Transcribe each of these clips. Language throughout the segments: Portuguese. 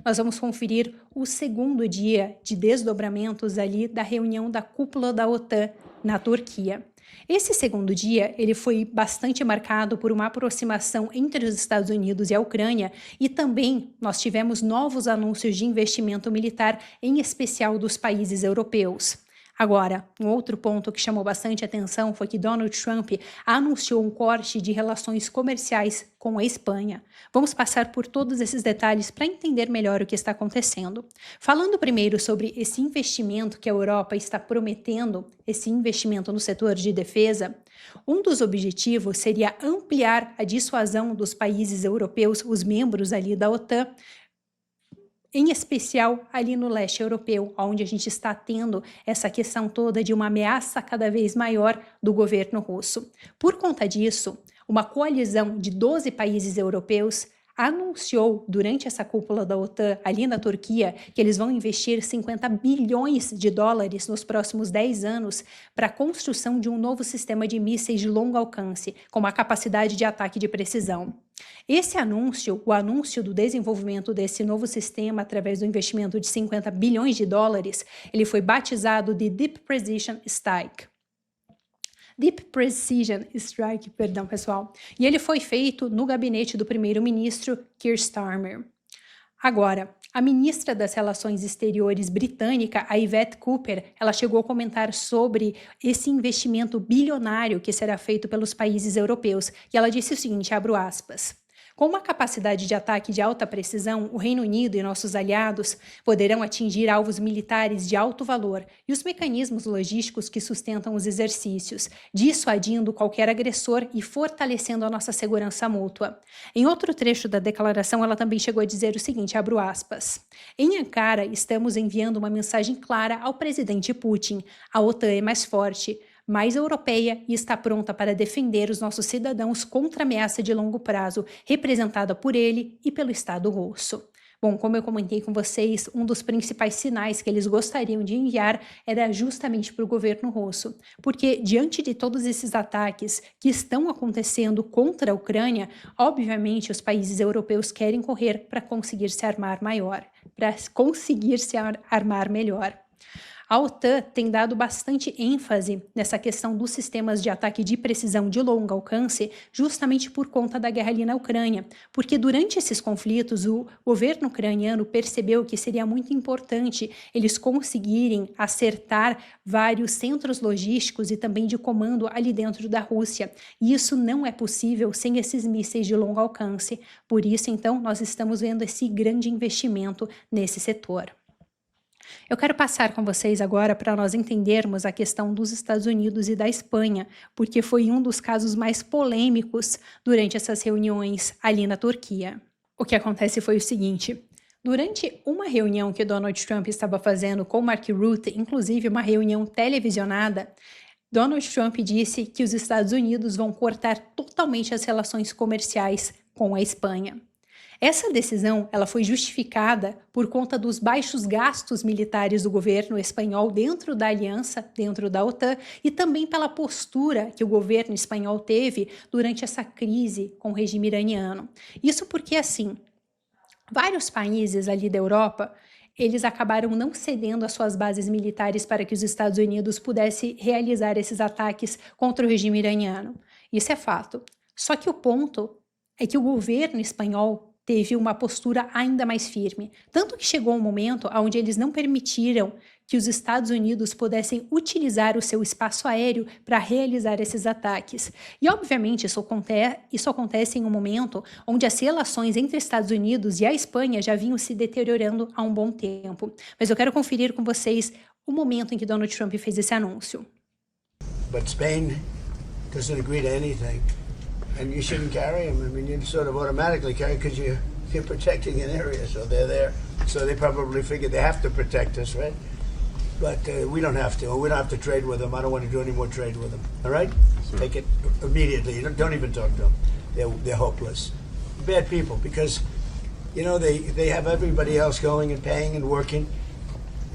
nós vamos conferir o segundo dia de desdobramentos ali da reunião da cúpula da OTAN na Turquia. Esse segundo dia, ele foi bastante marcado por uma aproximação entre os Estados Unidos e a Ucrânia e também nós tivemos novos anúncios de investimento militar, em especial dos países europeus. Agora, um outro ponto que chamou bastante atenção foi que Donald Trump anunciou um corte de relações comerciais com a Espanha. Vamos passar por todos esses detalhes para entender melhor o que está acontecendo. Falando primeiro sobre esse investimento que a Europa está prometendo, esse investimento no setor de defesa, um dos objetivos seria ampliar a dissuasão dos países europeus, os membros ali da OTAN, em especial ali no leste europeu, onde a gente está tendo essa questão toda de uma ameaça cada vez maior do governo russo. Por conta disso, uma coalizão de 12 países europeus anunciou durante essa cúpula da OTAN ali na Turquia que eles vão investir 50 bilhões de dólares nos próximos 10 anos para a construção de um novo sistema de mísseis de longo alcance, com uma capacidade de ataque de precisão. Esse anúncio, o anúncio do desenvolvimento desse novo sistema através do investimento de 50 bilhões de dólares, ele foi batizado de Deep Precision Strike. Perdão, pessoal. E ele foi feito no gabinete do primeiro-ministro Keir Starmer. Agora, a ministra das Relações Exteriores britânica, a Yvette Cooper, ela chegou a comentar sobre esse investimento bilionário que será feito pelos países europeus. E ela disse o seguinte, abro aspas: com uma capacidade de ataque de alta precisão, o Reino Unido e nossos aliados poderão atingir alvos militares de alto valor e os mecanismos logísticos que sustentam os exercícios, dissuadindo qualquer agressor e fortalecendo a nossa segurança mútua. Em outro trecho da declaração, ela também chegou a dizer o seguinte, abro aspas: em Ankara, estamos enviando uma mensagem clara ao presidente Putin. A OTAN é mais forte, mais europeia e está pronta para defender os nossos cidadãos contra a ameaça de longo prazo, representada por ele e pelo Estado russo. Bom, como eu comentei com vocês, um dos principais sinais que eles gostariam de enviar era justamente para o governo russo, porque diante de todos esses ataques que estão acontecendo contra a Ucrânia, obviamente os países europeus querem correr para conseguir se armar melhor. A OTAN tem dado bastante ênfase nessa questão dos sistemas de ataque de precisão de longo alcance, justamente por conta da guerra ali na Ucrânia, porque durante esses conflitos o governo ucraniano percebeu que seria muito importante eles conseguirem acertar vários centros logísticos e também de comando ali dentro da Rússia, e isso não é possível sem esses mísseis de longo alcance. Por isso, então, nós estamos vendo esse grande investimento nesse setor. Eu quero passar com vocês agora para nós entendermos a questão dos Estados Unidos e da Espanha, porque foi um dos casos mais polêmicos durante essas reuniões ali na Turquia. O que acontece foi o seguinte: durante uma reunião que Donald Trump estava fazendo com Mark Rutte, inclusive uma reunião televisionada, Donald Trump disse que os Estados Unidos vão cortar totalmente as relações comerciais com a Espanha. Essa decisão ela foi justificada por conta dos baixos gastos militares do governo espanhol dentro da aliança, dentro da OTAN, e também pela postura que o governo espanhol teve durante essa crise com o regime iraniano. Isso porque, assim, vários países ali da Europa, eles acabaram não cedendo as suas bases militares para que os Estados Unidos pudessem realizar esses ataques contra o regime iraniano. Isso é fato. Só que o ponto é que o governo espanhol teve uma postura ainda mais firme, tanto que chegou um momento onde eles não permitiram que os Estados Unidos pudessem utilizar o seu espaço aéreo para realizar esses ataques. E, obviamente, isso acontece em um momento onde as relações entre Estados Unidos e a Espanha já vinham se deteriorando há um bom tempo. Mas eu quero conferir com vocês o momento em que Donald Trump fez esse anúncio. But Spain doesn't agree to anything. And you shouldn't carry them. I mean, you sort of automatically carry because you're protecting an area, so they're there. So they probably figure they have to protect us, right? But we don't have to. We don't have to trade with them. I don't want to do any more trade with them. All right? Sure. Take it immediately. Don't even talk to them. They're hopeless. Bad people because, you know, they have everybody else going and paying and working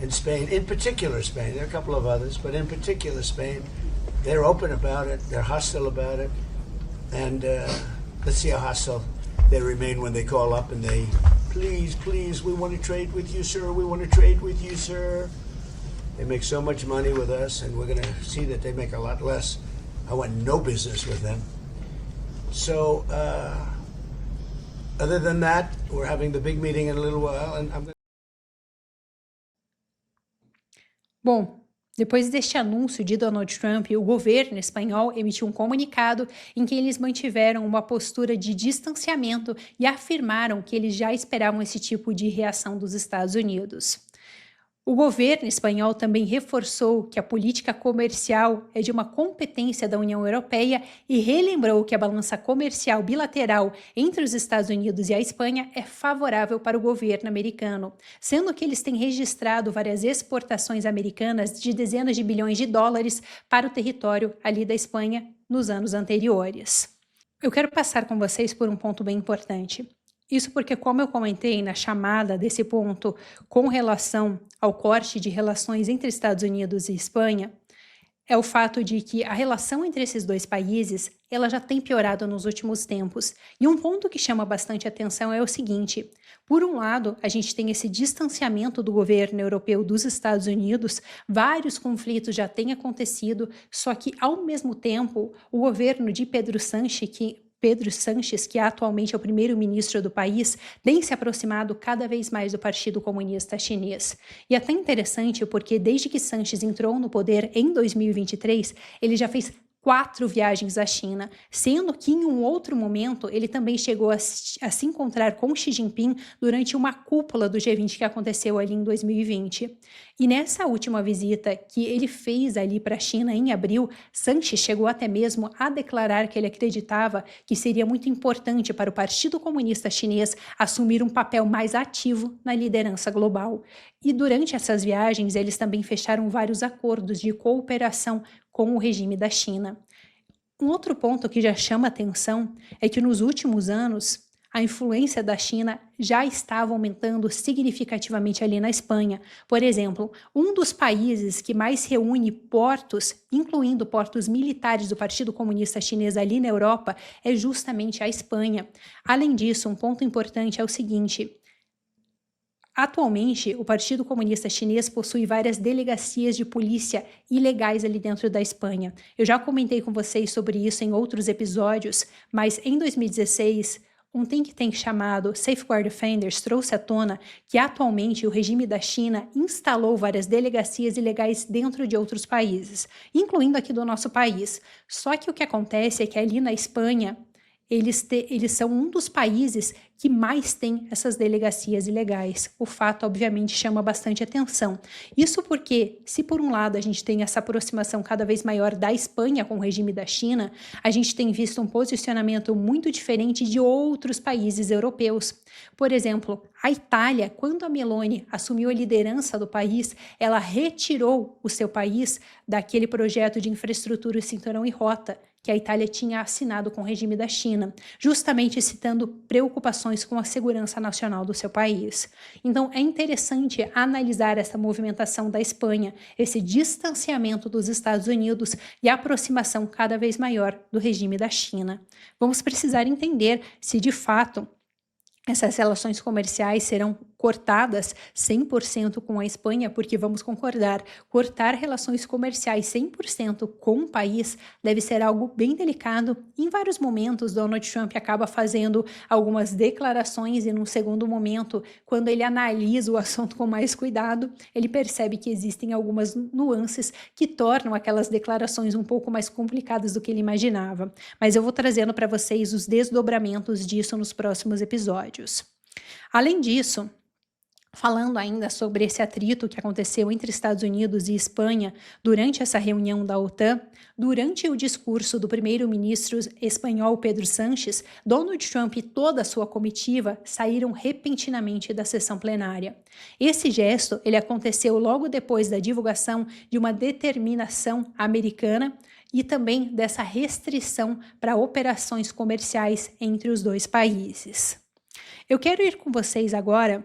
in Spain. In particular, Spain. There are a couple of others, but in particular, Spain. They're open about it. They're hostile about it. And let's see how hostile they remain when they call up and they please, please, we want to trade with you, sir. We want to trade with you, sir. They make so much money with us, and we're going to see that they make a lot less. I want no business with them. So, other than that, we're having the big meeting in a little while, and I'm going to... Bom, depois deste anúncio de Donald Trump, o governo espanhol emitiu um comunicado em que eles mantiveram uma postura de distanciamento e afirmaram que eles já esperavam esse tipo de reação dos Estados Unidos. O governo espanhol também reforçou que a política comercial é de uma competência da União Europeia e relembrou que a balança comercial bilateral entre os Estados Unidos e a Espanha é favorável para o governo americano, sendo que eles têm registrado várias exportações americanas de dezenas de bilhões de dólares para o território ali da Espanha nos anos anteriores. Eu quero passar com vocês por um ponto bem importante. Isso porque, como eu comentei na chamada desse ponto com relação ao corte de relações entre Estados Unidos e Espanha, é o fato de que a relação entre esses dois países ela já tem piorado nos últimos tempos. E um ponto que chama bastante atenção é o seguinte: por um lado, a gente tem esse distanciamento do governo europeu dos Estados Unidos, vários conflitos já têm acontecido, só que, ao mesmo tempo, o governo de Pedro Sánchez, que atualmente é o primeiro-ministro do país, tem se aproximado cada vez mais do Partido Comunista Chinês. E é até interessante porque desde que Sánchez entrou no poder em 2023, ele já fez 4 viagens à China, sendo que em um outro momento ele também chegou a se encontrar com Xi Jinping durante uma cúpula do G20 que aconteceu ali em 2020. E nessa última visita que ele fez ali para a China em abril, Sánchez chegou até mesmo a declarar que ele acreditava que seria muito importante para o Partido Comunista Chinês assumir um papel mais ativo na liderança global. E durante essas viagens, eles também fecharam vários acordos de cooperação com o regime da China. Um outro ponto que já chama atenção é que nos últimos anos, a influência da China já estava aumentando significativamente ali na Espanha. Por exemplo, um dos países que mais reúne portos, incluindo portos militares do Partido Comunista Chinês ali na Europa, é justamente a Espanha. Além disso, um ponto importante é o seguinte: atualmente, o Partido Comunista Chinês possui várias delegacias de polícia ilegais ali dentro da Espanha. Eu já comentei com vocês sobre isso em outros episódios, mas em 2016, um think tank chamado Safeguard Defenders trouxe à tona que atualmente o regime da China instalou várias delegacias ilegais dentro de outros países, incluindo aqui do nosso país. Só que o que acontece é que ali na Espanha, eles são um dos países que mais tem essas delegacias ilegais. O fato, obviamente, chama bastante atenção. Isso porque, se por um lado a gente tem essa aproximação cada vez maior da Espanha com o regime da China, a gente tem visto um posicionamento muito diferente de outros países europeus. Por exemplo, a Itália, quando a Meloni assumiu a liderança do país, ela retirou o seu país daquele projeto de infraestrutura Cinturão e Rota, que a Itália tinha assinado com o regime da China, justamente citando preocupações com a segurança nacional do seu país. Então, é interessante analisar essa movimentação da Espanha, esse distanciamento dos Estados Unidos e a aproximação cada vez maior do regime da China. Vamos precisar entender se, de fato, essas relações comerciais serão cortadas 100% com a Espanha, porque vamos concordar, cortar relações comerciais 100% com um país deve ser algo bem delicado. Em vários momentos, Donald Trump acaba fazendo algumas declarações e num segundo momento, quando ele analisa o assunto com mais cuidado, ele percebe que existem algumas nuances que tornam aquelas declarações um pouco mais complicadas do que ele imaginava. Mas eu vou trazendo para vocês os desdobramentos disso nos próximos episódios. Além disso, falando ainda sobre esse atrito que aconteceu entre Estados Unidos e Espanha durante essa reunião da OTAN, durante o discurso do primeiro-ministro espanhol Pedro Sánchez, Donald Trump e toda a sua comitiva saíram repentinamente da sessão plenária. Esse gesto ele aconteceu logo depois da divulgação de uma determinação americana e também dessa restrição para operações comerciais entre os dois países. Eu quero ir com vocês agora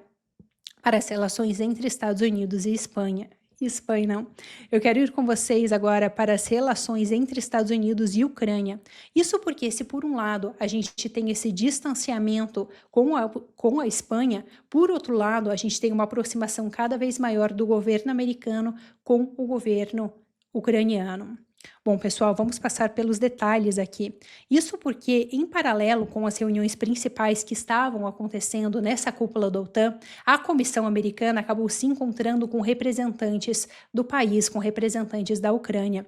para as relações entre Estados Unidos e Espanha. Espanha, não. Eu quero ir com vocês agora para as relações entre Estados Unidos e Ucrânia. Isso porque, se por um lado a gente tem esse distanciamento com a Espanha, por outro lado, a gente tem uma aproximação cada vez maior do governo americano com o governo ucraniano. Bom, pessoal, vamos passar pelos detalhes aqui. Isso porque, em paralelo com as reuniões principais que estavam acontecendo nessa cúpula da OTAN, a Comissão Americana acabou se encontrando com representantes do país, com representantes da Ucrânia.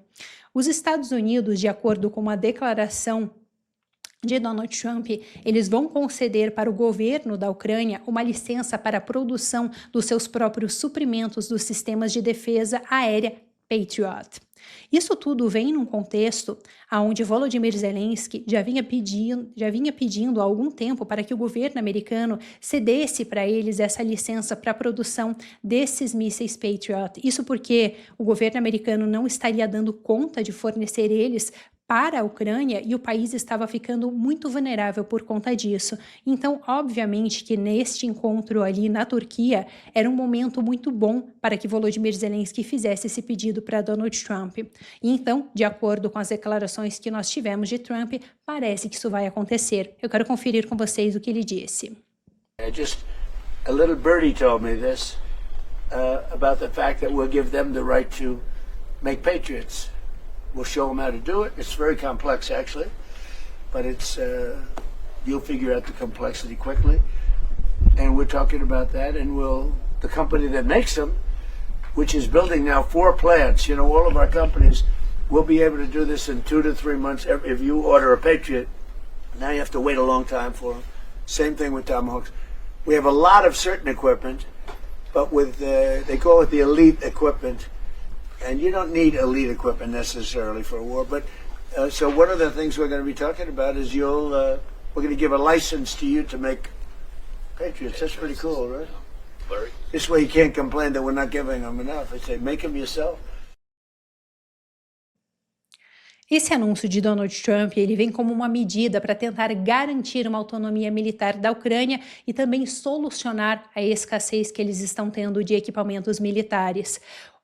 Os Estados Unidos, de acordo com uma declaração de Donald Trump, eles vão conceder para o governo da Ucrânia uma licença para a produção dos seus próprios suprimentos dos sistemas de defesa aérea Patriot. Isso tudo vem num contexto onde Volodymyr Zelensky já vinha pedindo há algum tempo para que o governo americano cedesse para eles essa licença para a produção desses mísseis Patriot. Isso porque o governo americano não estaria dando conta de fornecer eles para a Ucrânia e o país estava ficando muito vulnerável por conta disso. Então, obviamente que neste encontro ali na Turquia era um momento muito bom para que Volodymyr Zelensky fizesse esse pedido para Donald Trump. E então, de acordo com as declarações que nós tivemos de Trump, parece que isso vai acontecer. Eu quero conferir com vocês o que ele disse. Just a little birdie told me this about the fact that we'll give them the right to make Patriots. We'll show them how to do it. It's very complex, actually, but it's you'll figure out the complexity quickly. And we're talking about that, and the company that makes them, which is building now 4 plants, you know, all of our companies will be able to do this in 2 to 3 months. If you order a Patriot, now you have to wait a long time for them. Same thing with Tomahawks. We have a lot of certain equipment, but with they call it the elite equipment. And you don't need elite equipment necessarily for a war, but so one of the things we're going to be talking about is we're going to give a license to you to make Patriots. That's pretty cool, right? This way you can't complain that we're not giving them enough. I say, make them yourself. Esse anúncio de Donald Trump, ele vem como uma medida para tentar garantir uma autonomia militar da Ucrânia e também solucionar a escassez que eles estão tendo de equipamentos militares.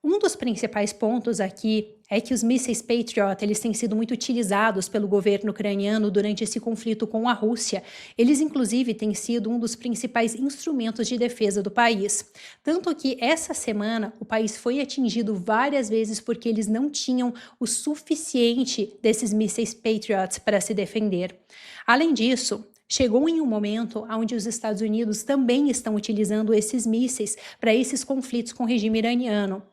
Um dos principais pontos aqui é que os mísseis Patriot, eles têm sido muito utilizados pelo governo ucraniano durante esse conflito com a Rússia. Eles, inclusive, têm sido um dos principais instrumentos de defesa do país. Tanto que, essa semana, o país foi atingido várias vezes porque eles não tinham o suficiente desses mísseis Patriots para se defender. Além disso, chegou em um momento onde os Estados Unidos também estão utilizando esses mísseis para esses conflitos com o regime iraniano.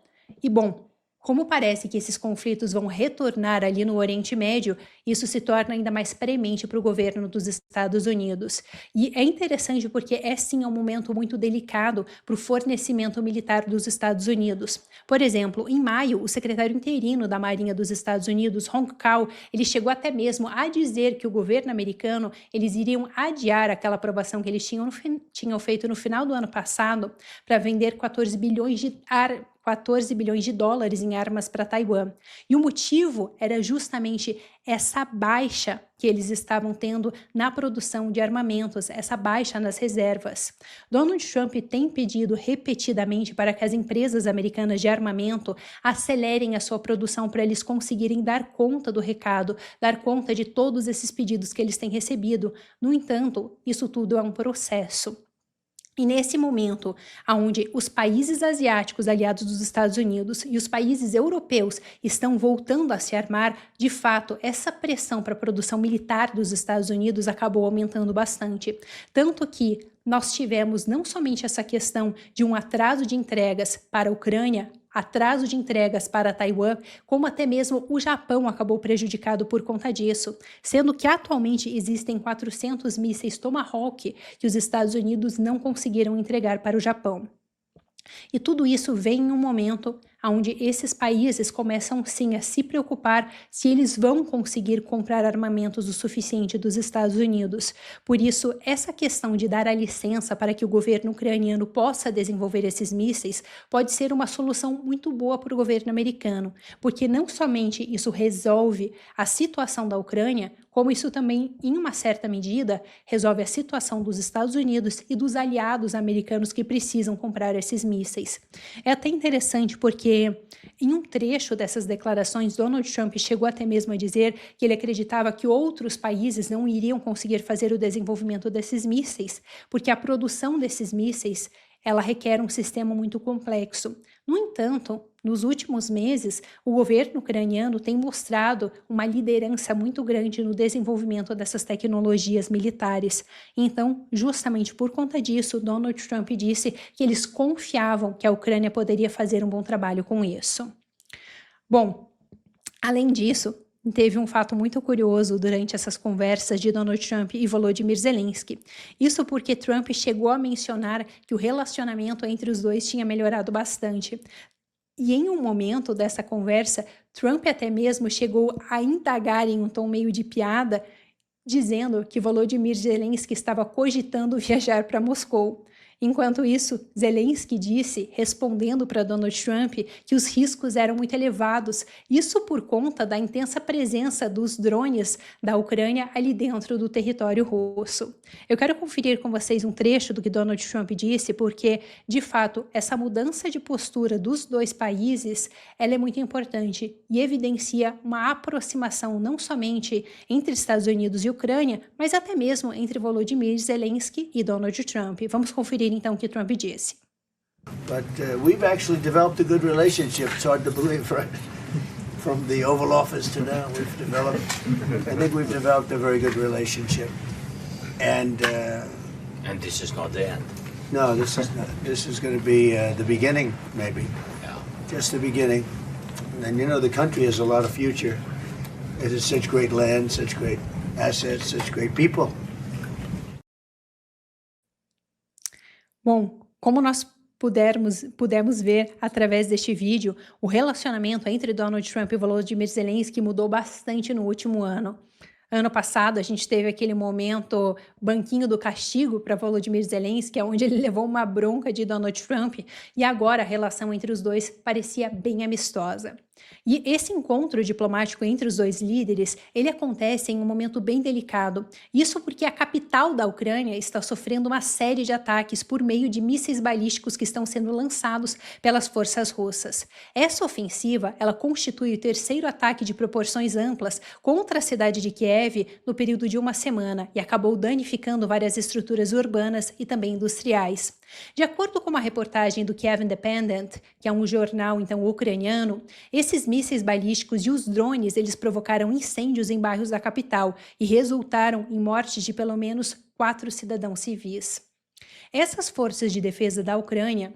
E bom, como parece que esses conflitos vão retornar ali no Oriente Médio, isso se torna ainda mais premente para o governo dos Estados Unidos. E é interessante porque é sim um momento muito delicado para o fornecimento militar dos Estados Unidos. Por exemplo, em maio, o secretário interino da Marinha dos Estados Unidos, Ron Kal, ele chegou até mesmo a dizer que o governo americano, eles iriam adiar aquela aprovação que eles tinham feito no final do ano passado para vender 14 bilhões de dólares em armas para Taiwan. E o motivo era justamente essa baixa que eles estavam tendo na produção de armamentos, essa baixa nas reservas. Donald Trump tem pedido repetidamente para que as empresas americanas de armamento acelerem a sua produção para eles conseguirem dar conta do recado, dar conta de todos esses pedidos que eles têm recebido. No entanto, isso tudo é um processo. E nesse momento, onde os países asiáticos aliados dos Estados Unidos e os países europeus estão voltando a se armar, de fato, essa pressão para a produção militar dos Estados Unidos acabou aumentando bastante. Tanto que nós tivemos não somente essa questão de um atraso de entregas para a Ucrânia, atraso de entregas para Taiwan, como até mesmo o Japão acabou prejudicado por conta disso, sendo que atualmente existem 400 mísseis Tomahawk que os Estados Unidos não conseguiram entregar para o Japão. E tudo isso vem em um momento onde esses países começam sim a se preocupar se eles vão conseguir comprar armamentos o suficiente dos Estados Unidos. Por isso, essa questão de dar a licença para que o governo ucraniano possa desenvolver esses mísseis pode ser uma solução muito boa para o governo americano, porque não somente isso resolve a situação da Ucrânia, como isso também, em uma certa medida, resolve a situação dos Estados Unidos e dos aliados americanos que precisam comprar esses mísseis. É até interessante porque, em um trecho dessas declarações, Donald Trump chegou até mesmo a dizer que ele acreditava que outros países não iriam conseguir fazer o desenvolvimento desses mísseis, porque a produção desses mísseis ela requer um sistema muito complexo. No entanto, nos últimos meses, o governo ucraniano tem mostrado uma liderança muito grande no desenvolvimento dessas tecnologias militares. Então, justamente por conta disso, Donald Trump disse que eles confiavam que a Ucrânia poderia fazer um bom trabalho com isso. Bom, além disso, teve um fato muito curioso durante essas conversas de Donald Trump e Volodymyr Zelensky. Isso porque Trump chegou a mencionar que o relacionamento entre os dois tinha melhorado bastante. E em um momento dessa conversa, Trump até mesmo chegou a indagar em um tom meio de piada, dizendo que Volodymyr Zelensky estava cogitando viajar para Moscou. Enquanto isso, Zelensky disse, respondendo para Donald Trump, que os riscos eram muito elevados, isso por conta da intensa presença dos drones da Ucrânia ali dentro do território russo. Eu quero conferir com vocês um trecho do que Donald Trump disse, porque, de fato, essa mudança de postura dos dois países, ela é muito importante e evidencia uma aproximação não somente entre Estados Unidos e Ucrânia, mas até mesmo entre Volodymyr Zelensky e Donald Trump. Vamos conferir então o que Trump disse. But we've actually developed a good relationship. It's hard to believe, right? From the Oval Office to now, I think we've developed a very good relationship. And this is not the end. no, this is going to be the beginning, maybe. Yeah. Just the beginning. And you know, the country has a lot of future. It has such great land, such great assets, such great people. Bom, como nós pudemos ver através deste vídeo, o relacionamento entre Donald Trump e Volodymyr Zelensky mudou bastante no último ano. Ano passado, a gente teve aquele momento banquinho do castigo para Volodymyr Zelensky, onde ele levou uma bronca de Donald Trump, e agora a relação entre os dois parecia bem amistosa. E esse encontro diplomático entre os dois líderes, ele acontece em um momento bem delicado. Isso porque a capital da Ucrânia está sofrendo uma série de ataques por meio de mísseis balísticos que estão sendo lançados pelas forças russas. Essa ofensiva, ela constitui o terceiro ataque de proporções amplas contra a cidade de Kiev no período de uma semana e acabou danificando várias estruturas urbanas e também industriais. De acordo com uma reportagem do Kiev Independent, que é um jornal então ucraniano, esses mísseis balísticos e os drones, eles provocaram incêndios em bairros da capital e resultaram em mortes de pelo menos 4 cidadãos civis. Essas forças de defesa da Ucrânia,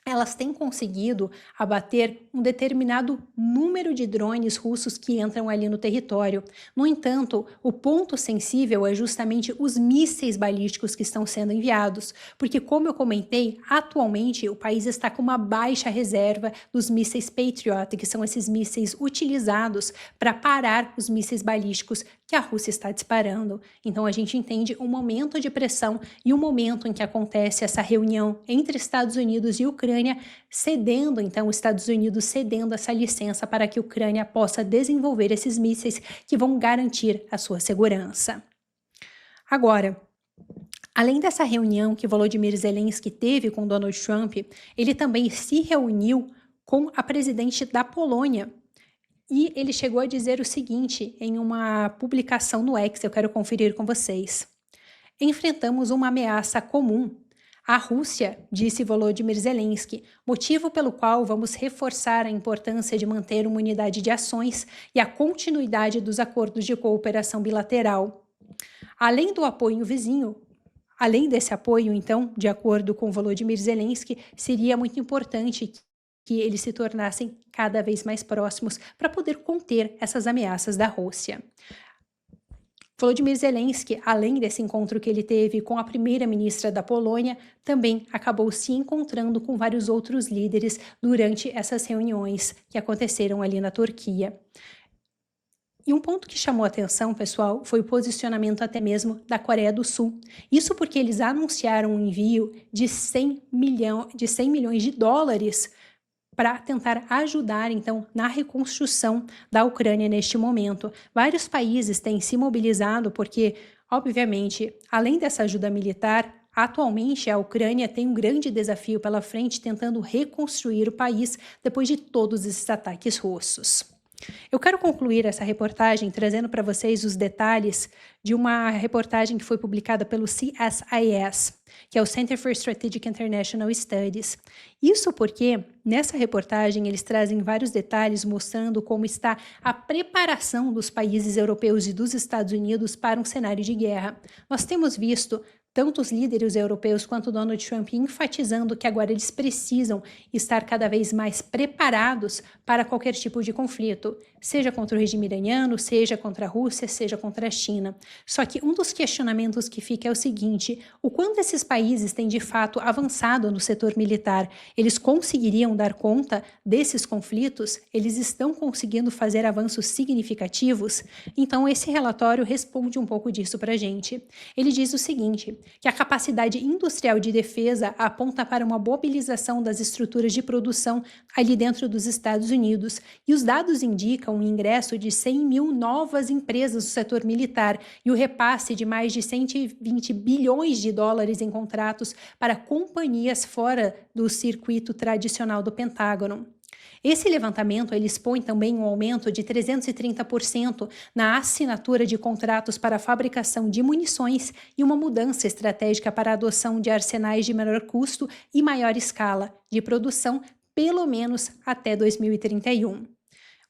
elas têm conseguido abater um determinado número de drones russos que entram ali no território. No entanto, o ponto sensível é justamente os mísseis balísticos que estão sendo enviados, porque, como eu comentei, atualmente o país está com uma baixa reserva dos mísseis Patriot, que são esses mísseis utilizados para parar os mísseis balísticos que a Rússia está disparando. Então a gente entende um momento de pressão e um momento em que acontece essa reunião entre Estados Unidos e Ucrânia, cedendo, então, os Estados Unidos cedendo essa licença para que a Ucrânia possa desenvolver esses mísseis que vão garantir a sua segurança. Agora, além dessa reunião que Volodymyr Zelensky teve com Donald Trump, ele também se reuniu com a presidente da Polônia. E ele chegou a dizer o seguinte em uma publicação no X, eu quero conferir com vocês. Enfrentamos uma ameaça comum. A Rússia, disse Volodymyr Zelensky, motivo pelo qual vamos reforçar a importância de manter uma unidade de ações e a continuidade dos acordos de cooperação bilateral. Além do apoio vizinho, além desse apoio, então, de acordo com Volodymyr Zelensky, seria muito importante que eles se tornassem cada vez mais próximos para poder conter essas ameaças da Rússia. Volodymyr Zelensky, além desse encontro que ele teve com a primeira-ministra da Polônia, também acabou se encontrando com vários outros líderes durante essas reuniões que aconteceram ali na Turquia. E um ponto que chamou a atenção, pessoal, foi o posicionamento até mesmo da Coreia do Sul. Isso porque eles anunciaram um envio de 100 milhões de dólares para tentar ajudar, então, na reconstrução da Ucrânia neste momento. Vários países têm se mobilizado porque, obviamente, além dessa ajuda militar, atualmente a Ucrânia tem um grande desafio pela frente tentando reconstruir o país depois de todos esses ataques russos. Eu quero concluir essa reportagem trazendo para vocês os detalhes de uma reportagem que foi publicada pelo CSIS, que é o Center for Strategic International Studies. Isso porque, nessa reportagem, eles trazem vários detalhes mostrando como está a preparação dos países europeus e dos Estados Unidos para um cenário de guerra. Nós temos visto tanto os líderes europeus quanto Donald Trump enfatizando que agora eles precisam estar cada vez mais preparados para qualquer tipo de conflito, seja contra o regime iraniano, seja contra a Rússia, seja contra a China. Só que um dos questionamentos que fica é o seguinte: o quanto esses países têm de fato avançado no setor militar? Eles conseguiriam dar conta desses conflitos? Eles estão conseguindo fazer avanços significativos? Então esse relatório responde um pouco disso para a gente. Ele diz o seguinte, que a capacidade industrial de defesa aponta para uma mobilização das estruturas de produção ali dentro dos Estados Unidos, e os dados indicam o ingresso de 100 mil novas empresas do setor militar e o repasse de mais de 120 bilhões de dólares em contratos para companhias fora do circuito tradicional do Pentágono. Esse levantamento ele expõe também um aumento de 330% na assinatura de contratos para a fabricação de munições e uma mudança estratégica para a adoção de arsenais de menor custo e maior escala de produção, pelo menos até 2031.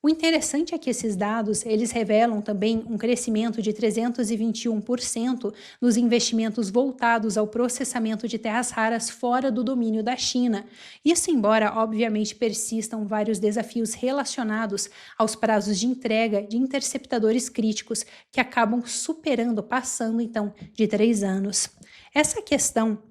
O interessante é que esses dados, eles revelam também um crescimento de 321% nos investimentos voltados ao processamento de terras raras fora do domínio da China. Isso embora, obviamente, persistam vários desafios relacionados aos prazos de entrega de interceptadores críticos que acabam passando, então, de 3 anos. Essa questão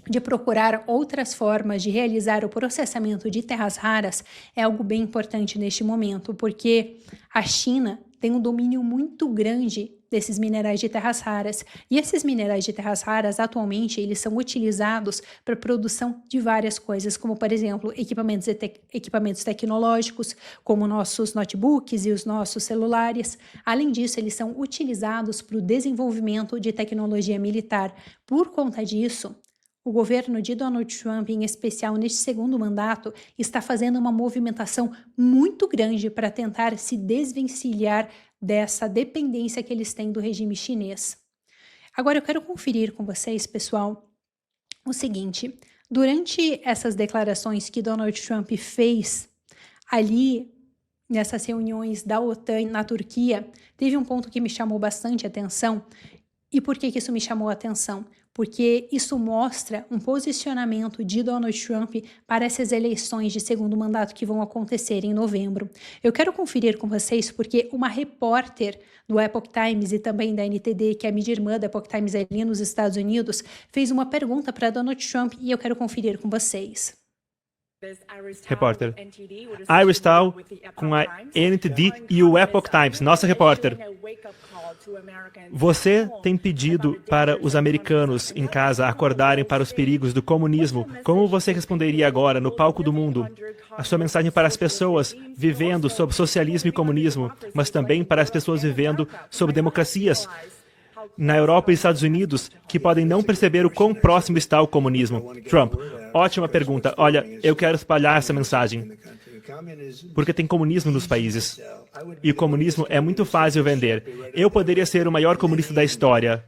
de procurar outras formas de realizar o processamento de terras raras é algo bem importante neste momento, porque a China tem um domínio muito grande desses minerais de terras raras, e esses minerais de terras raras, atualmente, eles são utilizados para a produção de várias coisas, como, por exemplo, equipamentos tecnológicos, como nossos notebooks e os nossos celulares. Além disso, eles são utilizados para o desenvolvimento de tecnologia militar. Por conta disso, o governo de Donald Trump, em especial neste segundo mandato, está fazendo uma movimentação muito grande para tentar se desvencilhar dessa dependência que eles têm do regime chinês. Agora eu quero conferir com vocês, pessoal, o seguinte: durante essas declarações que Donald Trump fez ali nessas reuniões da OTAN na Turquia, teve um ponto que me chamou bastante atenção. E por que isso me chamou a atenção? Porque isso mostra um posicionamento de Donald Trump para essas eleições de segundo mandato que vão acontecer em novembro. Eu quero conferir com vocês porque uma repórter do Epoch Times e também da NTD, que é a mídia irmã da Epoch Times ali nos Estados Unidos, fez uma pergunta para Donald Trump e eu quero conferir com vocês. Repórter. Iris Tal com a NTD e o Epoch Times, nossa repórter. Você tem pedido para os americanos em casa acordarem para os perigos do comunismo. Como você responderia agora no palco do mundo? A sua mensagem para as pessoas vivendo sob socialismo e comunismo, mas também para as pessoas vivendo sob democracias na Europa e Estados Unidos que podem não perceber o quão próximo está o comunismo. Trump, ótima pergunta. Olha, eu quero espalhar essa mensagem. Porque tem comunismo nos países. E o comunismo é muito fácil vender. Eu poderia ser o maior comunista da história.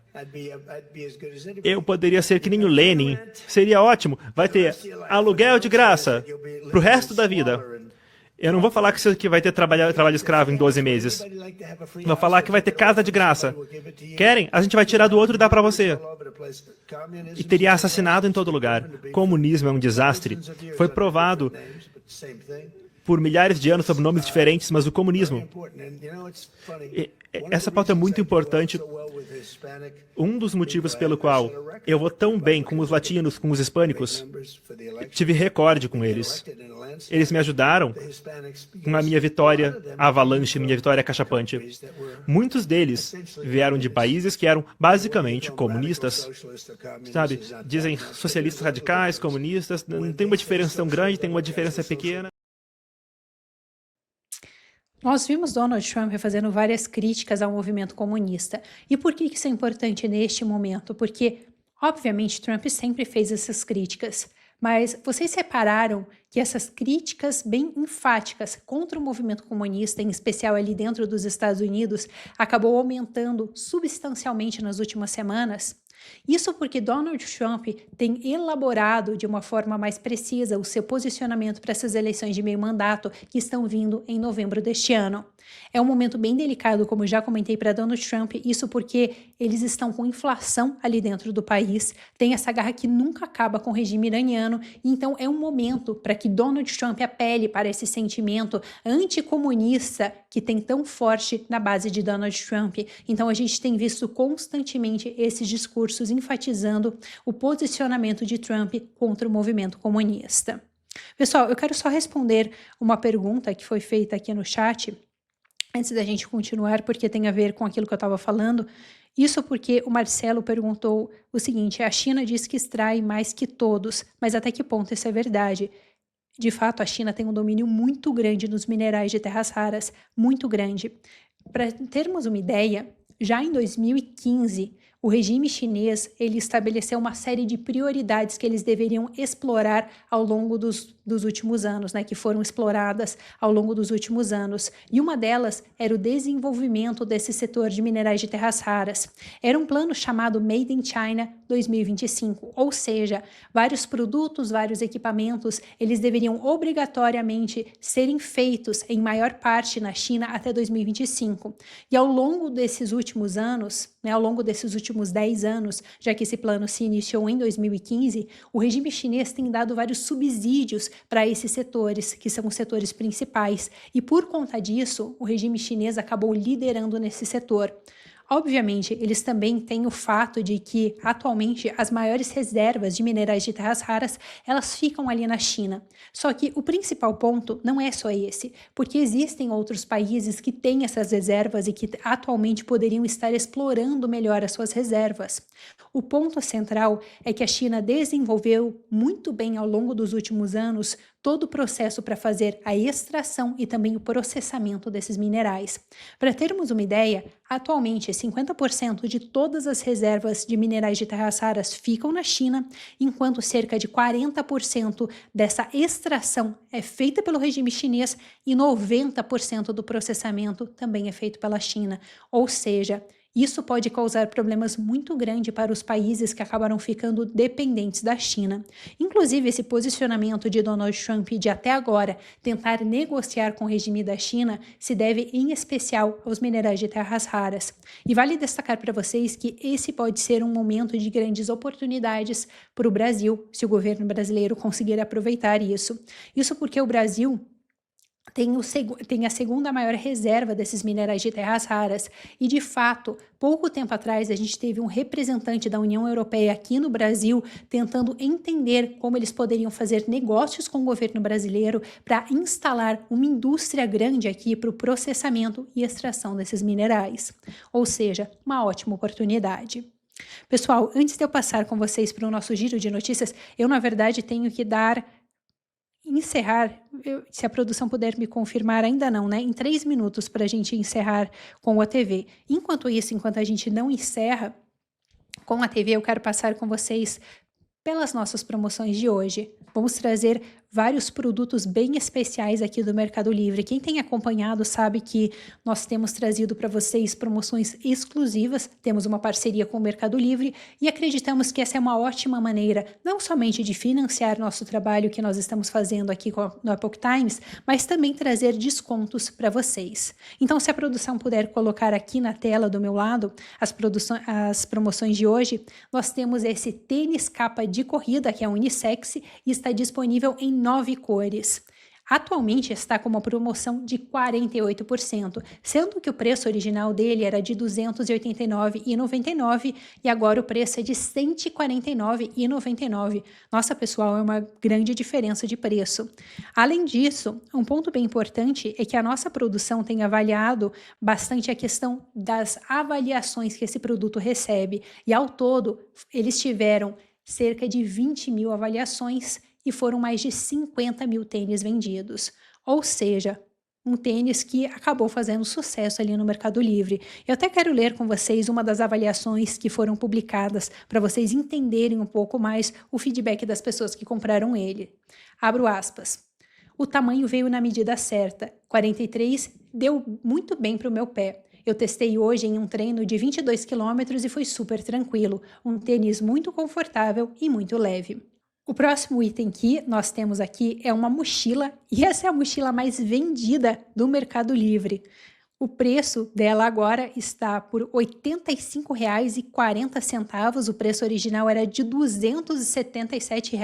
Eu poderia ser que nem o Lenin. Seria ótimo. Vai ter aluguel de graça para o resto da vida. Eu não vou falar que vai ter trabalho escravo em 12 meses. Vou falar que vai ter casa de graça. Querem? A gente vai tirar do outro e dar para você. E teria assassinado em todo lugar. Comunismo é um desastre. Foi provado por milhares de anos sob nomes diferentes, mas o comunismo. Essa pauta é muito importante. Um dos motivos pelo qual eu vou tão bem com os latinos, com os hispânicos, tive recorde com eles. Eles me ajudaram com a minha vitória avalanche, minha vitória cachapante. Muitos deles vieram de países que eram basicamente comunistas. Sabe, dizem socialistas radicais, comunistas, não tem uma diferença tão grande, tem uma diferença pequena. Nós vimos Donald Trump fazendo várias críticas ao movimento comunista. E por que isso é importante neste momento? Porque, obviamente, Trump sempre fez essas críticas. Mas vocês repararam que essas críticas bem enfáticas contra o movimento comunista, em especial ali dentro dos Estados Unidos, acabou aumentando substancialmente nas últimas semanas? Isso porque Donald Trump tem elaborado de uma forma mais precisa o seu posicionamento para essas eleições de meio mandato que estão vindo em novembro deste ano. É um momento bem delicado, como já comentei, para Donald Trump, isso porque eles estão com inflação ali dentro do país, tem essa guerra que nunca acaba com o regime iraniano, então é um momento para que Donald Trump apele para esse sentimento anticomunista que tem tão forte na base de Donald Trump. Então a gente tem visto constantemente esses discursos enfatizando o posicionamento de Trump contra o movimento comunista. Pessoal, eu quero só responder uma pergunta que foi feita aqui no chat, antes da gente continuar, porque tem a ver com aquilo que eu estava falando. Isso porque o Marcelo perguntou o seguinte: a China diz que extrai mais que todos, mas até que ponto isso é verdade? De fato, a China tem um domínio muito grande nos minerais de terras raras, muito grande. Para termos uma ideia, já em 2015, o regime chinês ele estabeleceu uma série de prioridades que eles deveriam explorar ao longo dos últimos anos, né, que foram exploradas ao longo dos últimos anos. E uma delas era o desenvolvimento desse setor de minerais de terras raras. Era um plano chamado Made in China 2025, ou seja, vários produtos, vários equipamentos, eles deveriam obrigatoriamente serem feitos em maior parte na China até 2025. E ao longo desses últimos anos, né, ao longo desses últimos 10 anos, já que esse plano se iniciou em 2015, o regime chinês tem dado vários subsídios para esses setores, que são os setores principais. E por conta disso, o regime chinês acabou liderando nesse setor. Obviamente, eles também têm o fato de que, atualmente, as maiores reservas de minerais de terras raras, elas ficam ali na China. Só que o principal ponto não é só esse, porque existem outros países que têm essas reservas e que atualmente poderiam estar explorando melhor as suas reservas. O ponto central é que a China desenvolveu muito bem ao longo dos últimos anos todo o processo para fazer a extração e também o processamento desses minerais. Para termos uma ideia, atualmente 50% de todas as reservas de minerais de terras raras ficam na China, enquanto cerca de 40% dessa extração é feita pelo regime chinês e 90% do processamento também é feito pela China. Ou seja, isso pode causar problemas muito grandes para os países que acabaram ficando dependentes da China. Inclusive, esse posicionamento de Donald Trump de até agora tentar negociar com o regime da China se deve em especial aos minerais de terras raras. E vale destacar para vocês que esse pode ser um momento de grandes oportunidades para o Brasil, se o governo brasileiro conseguir aproveitar isso. Isso porque o Brasil tem a segunda maior reserva desses minerais de terras raras e, de fato, pouco tempo atrás a gente teve um representante da União Europeia aqui no Brasil tentando entender como eles poderiam fazer negócios com o governo brasileiro para instalar uma indústria grande aqui para o processamento e extração desses minerais. Ou seja, uma ótima oportunidade. Pessoal, antes de eu passar com vocês para o nosso giro de notícias, eu, na verdade, tenho que encerrar, se a produção puder me confirmar, ainda não, né? Em 3 minutos para a gente encerrar com a TV. Enquanto isso, enquanto a gente não encerra com a TV, eu quero passar com vocês pelas nossas promoções de hoje. Vamos trazer vários produtos bem especiais aqui do Mercado Livre. Quem tem acompanhado sabe que nós temos trazido para vocês promoções exclusivas, temos uma parceria com o Mercado Livre e acreditamos que essa é uma ótima maneira, não somente de financiar nosso trabalho que nós estamos fazendo aqui no Epoch Times, mas também trazer descontos para vocês. Então, se a produção puder colocar aqui na tela do meu lado as promoções de hoje, nós temos esse tênis capa de corrida, que é unissex, e está disponível em 9 cores. Atualmente está com uma promoção de 48%, sendo que o preço original dele era de R$ 289,99 e agora o preço é de R$ 149,99. Nossa, pessoal, é uma grande diferença de preço. Além disso, um ponto bem importante é que a nossa produção tem avaliado bastante a questão das avaliações que esse produto recebe e, ao todo, eles tiveram cerca de 20 mil avaliações e foram mais de 50 mil tênis vendidos. Ou seja, um tênis que acabou fazendo sucesso ali no Mercado Livre. Eu até quero ler com vocês uma das avaliações que foram publicadas para vocês entenderem um pouco mais o feedback das pessoas que compraram ele. Abro aspas. O tamanho veio na medida certa. 43 deu muito bem para o meu pé. Eu testei hoje em um treino de 22 quilômetros e foi super tranquilo. Um tênis muito confortável e muito leve. O próximo item que nós temos aqui é uma mochila, e essa é a mochila mais vendida do Mercado Livre. O preço dela agora está por R$ 85,40. O preço original era de R$ 277.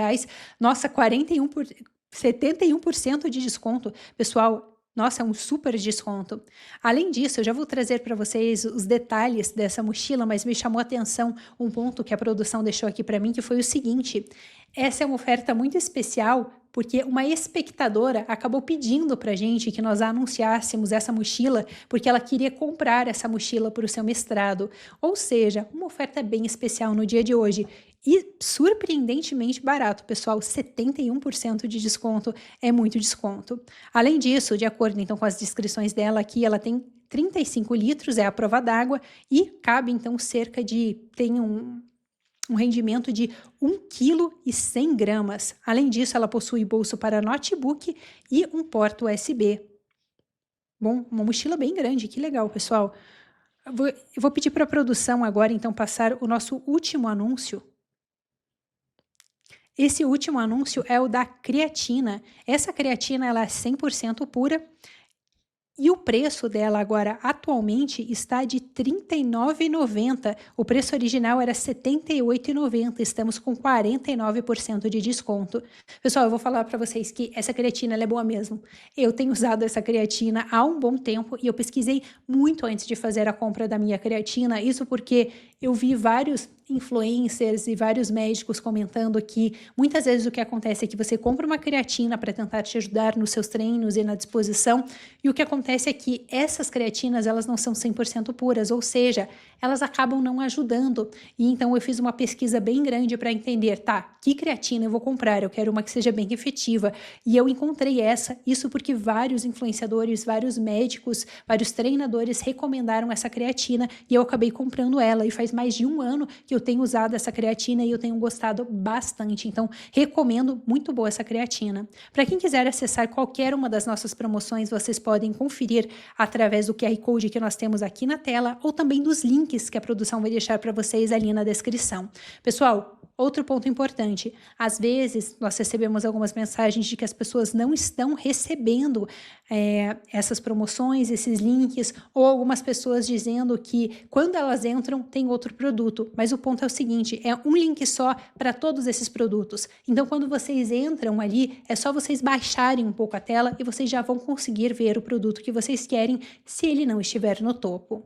Nossa, 71% de desconto. Pessoal, nossa, é um super desconto. Além disso, eu já vou trazer para vocês os detalhes dessa mochila, mas me chamou a atenção um ponto que a produção deixou aqui para mim, que foi o seguinte. Essa é uma oferta muito especial, porque uma espectadora acabou pedindo para a gente que nós anunciássemos essa mochila, porque ela queria comprar essa mochila para o seu mestrado. Ou seja, uma oferta bem especial no dia de hoje. E surpreendentemente barato, pessoal, 71% de desconto é muito desconto. Além disso, de acordo então com as descrições dela aqui, ela tem 35 litros, é a prova d'água, e cabe então tem um rendimento de 1,1 kg. Além disso, ela possui bolso para notebook e um porta USB. Bom, uma mochila bem grande, que legal, pessoal. Eu vou pedir para a produção agora então passar o nosso último anúncio. Esse último anúncio é o da creatina. Essa creatina ela é 100% pura e o preço dela agora atualmente está de R$ 39,90. O preço original era R$ 78,90. Estamos com 49% de desconto. Pessoal, eu vou falar para vocês que essa creatina ela é boa mesmo. Eu tenho usado essa creatina há um bom tempo e eu pesquisei muito antes de fazer a compra da minha creatina. Isso porque eu vi vários influencers e vários médicos comentando que muitas vezes o que acontece é que você compra uma creatina para tentar te ajudar nos seus treinos e na disposição, e o que acontece é que essas creatinas elas não são 100% puras, ou seja, elas acabam não ajudando. E então eu fiz uma pesquisa bem grande para entender, que creatina eu vou comprar? Eu quero uma que seja bem efetiva. E eu encontrei isso porque vários influenciadores, vários médicos, vários treinadores recomendaram essa creatina e eu acabei comprando ela, e faz mais de um ano que eu tenho usado essa creatina e eu tenho gostado bastante. Então, recomendo, muito boa essa creatina. Para quem quiser acessar qualquer uma das nossas promoções, vocês podem conferir através do QR Code que nós temos aqui na tela ou também dos links que a produção vai deixar para vocês ali na descrição. Pessoal, outro ponto importante, às vezes nós recebemos algumas mensagens de que as pessoas não estão recebendo essas promoções, esses links, ou algumas pessoas dizendo que quando elas entram tem outro produto, mas o ponto é o seguinte, é um link só para todos esses produtos. Então quando vocês entram ali, é só vocês baixarem um pouco a tela e vocês já vão conseguir ver o produto que vocês querem se ele não estiver no topo.